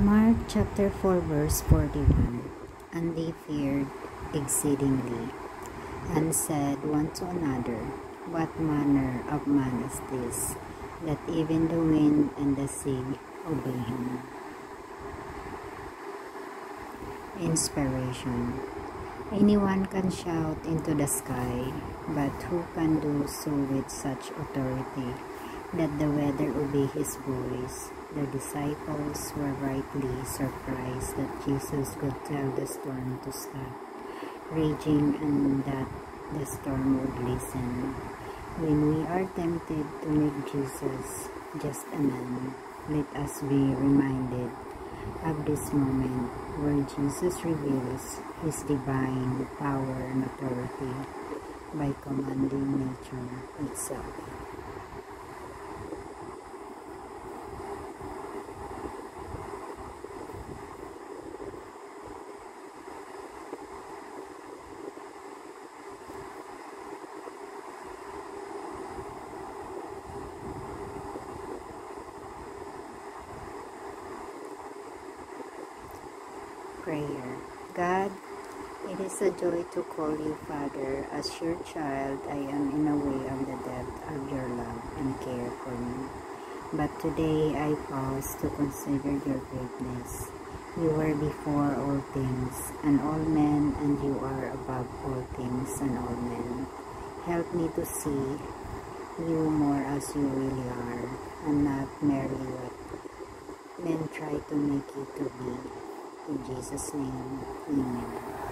Mark chapter 4 verse 41. And they feared exceedingly, and said one to another, What manner of man is this, that even the wind and the sea obey him? Inspiration. Anyone can shout into the sky, but who can do so with such authority that the weather obey his voice? The disciples were rightly surprised that Jesus could tell the storm to stop raging and that the storm would listen. When we are tempted to make Jesus just a man, let us be reminded of this moment where Jesus reveals his divine power and authority by commanding nature itself. Prayer. God, it is a joy to call you Father. As your child, I am in a way of the depth of your love and care for me. But today I pause to consider your greatness. You were before all things and all men, and you are above all things and all men. Help me to see you more as you really are, and not merely what men try to make you to be. In Jesus' name, amen.